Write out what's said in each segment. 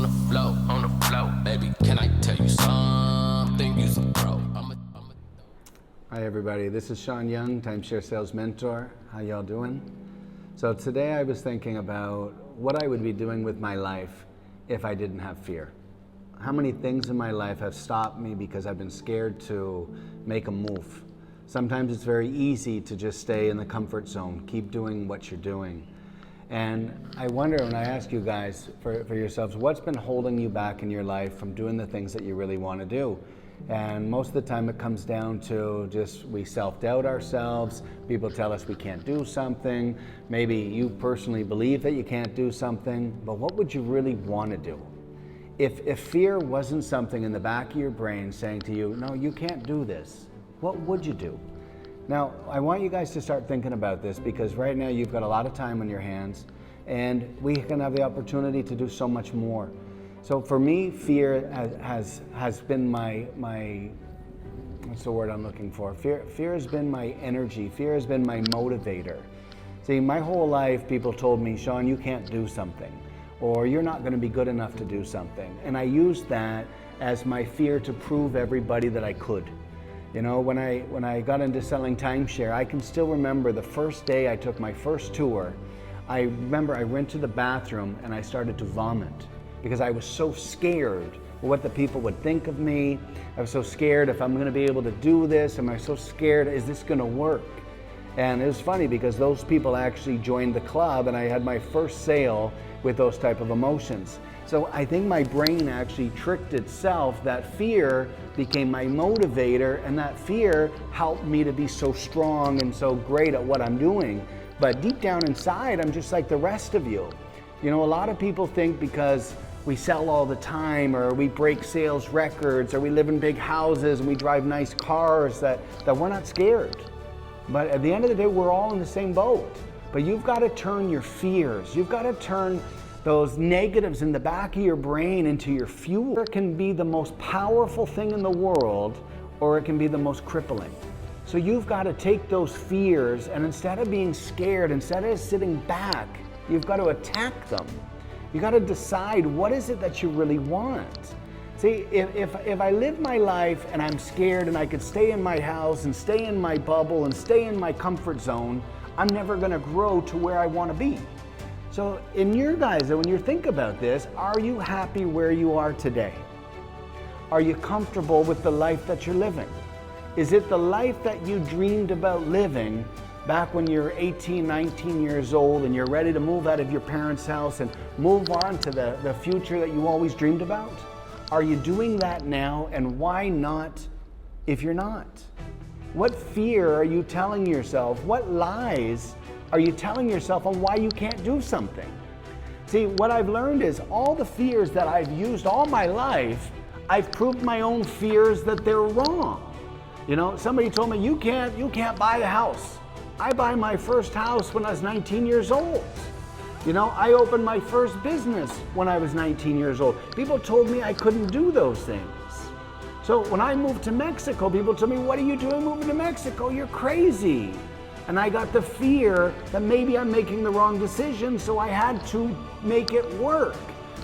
on the flow, baby, can I tell you something? You's a pro. Hi everybody, this is Sean Young, Timeshare Sales Mentor. How y'all doing? So today I was thinking about what I would be doing with my life if I didn't have fear. How many things in my life have stopped me because I've been scared to make a move? Sometimes it's very easy to just stay in the comfort zone, keep doing what you're doing. And I wonder, when I ask you guys for yourselves, what's been holding you back in your life from doing the things that you really want to do? And most of the time it comes down to just we self-doubt ourselves. People tell us we can't do something. Maybe you personally believe that you can't do something, but what would you really want to do? If fear wasn't something in the back of your brain saying to you, no, you can't do this, what would you do? Now, I want you guys to start thinking about this, because right now you've got a lot of time on your hands and we can have the opportunity to do so much more. So for me, fear has been my what's the word I'm looking for? Fear has been my energy. Fear has been my motivator. See, my whole life people told me, Sean, you can't do something, or you're not going to be good enough to do something. And I used that as my fear to prove everybody that I could. You know, when I got into selling timeshare, I can still remember the first day I took my first tour. I remember I went to the bathroom and I started to vomit because I was so scared what the people would think of me. I was so scared if I'm going to be able to do this. Am I so scared? Is this going to work? And it was funny because those people actually joined the club and I had my first sale with those type of emotions. So I think my brain actually tricked itself. That fear became my motivator, and that fear helped me to be so strong and so great at what I'm doing. But deep down inside, I'm just like the rest of you. You know, a lot of people think because we sell all the time, or we break sales records, or we live in big houses and we drive nice cars, that we're not scared. But at the end of the day, we're all in the same boat. But you've got to turn your fears, you've got to turn those negatives in the back of your brain into your fuel. It can be the most powerful thing in the world, or it can be the most crippling. So you've got to take those fears, and instead of being scared, instead of sitting back, you've got to attack them. You got to decide, what is it that you really want? See, if I live my life and I'm scared and I could stay in my house and stay in my bubble and stay in my comfort zone, I'm never going to grow to where I want to be. So in your guys, when you think about this, are you happy where you are today? Are you comfortable with the life that you're living? Is it the life that you dreamed about living back when you're 18, 19 years old and you're ready to move out of your parents' house and move on to the future that you always dreamed about? Are you doing that now, and why not if you're not? What fear are you telling yourself? What lies are you telling yourself on why you can't do something? See, what I've learned is all the fears that I've used all my life, I've proved my own fears that they're wrong. You know, somebody told me, you can't buy a house. I buy my first house when I was 19 years old. You know, I opened my first business when I was 19 years old. People told me I couldn't do those things. So when I moved to Mexico, people told me, what are you doing moving to Mexico? You're crazy. And I got the fear that maybe I'm making the wrong decision, so I had to make it work.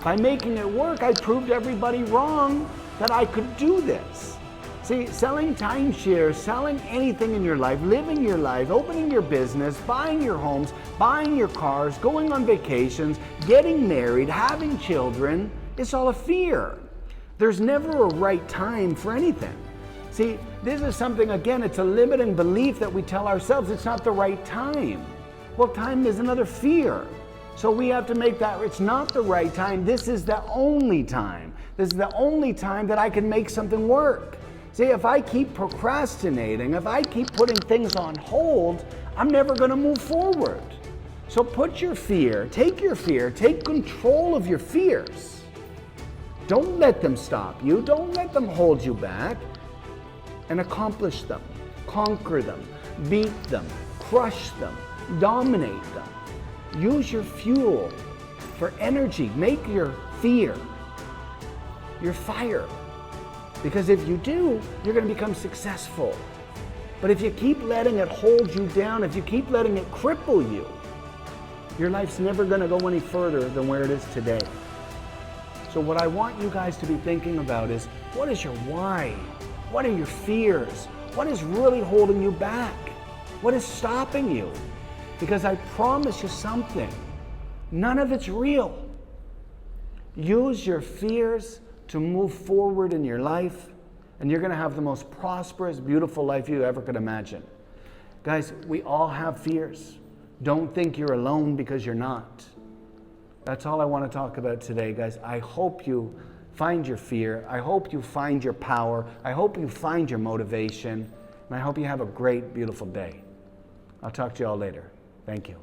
By making it work, I proved everybody wrong that I could do this. See, selling timeshares, selling anything in your life, living your life, opening your business, buying your homes, buying your cars, going on vacations, getting married, having children, it's all a fear. There's never a right time for anything. See, this is something, again, it's a limiting belief that we tell ourselves it's not the right time. Well, time is another fear. So we have to make that, it's not the right time, this is the only time. This is the only time that I can make something work. See, if I keep procrastinating, if I keep putting things on hold, I'm never going to move forward. So put your fear, take control of your fears. Don't let them stop you, don't let them hold you back, and accomplish them, conquer them, beat them, crush them, dominate them. Use your fuel for energy. Make your fear your fire. Because if you do, you're going to become successful. But if you keep letting it hold you down, if you keep letting it cripple you, your life's never going to go any further than where it is today. So what I want you guys to be thinking about is, what is your why? What are your fears? What is really holding you back? What is stopping you? Because I promise you something, none of it's real. Use your fears to move forward in your life, and you're going to have the most prosperous, beautiful life you ever could imagine. Guys, we all have fears. Don't think you're alone, because you're not. That's all I want to talk about today, guys. I hope you find your fear. I hope you find your power. I hope you find your motivation. And I hope you have a great, beautiful day. I'll talk to you all later. Thank you.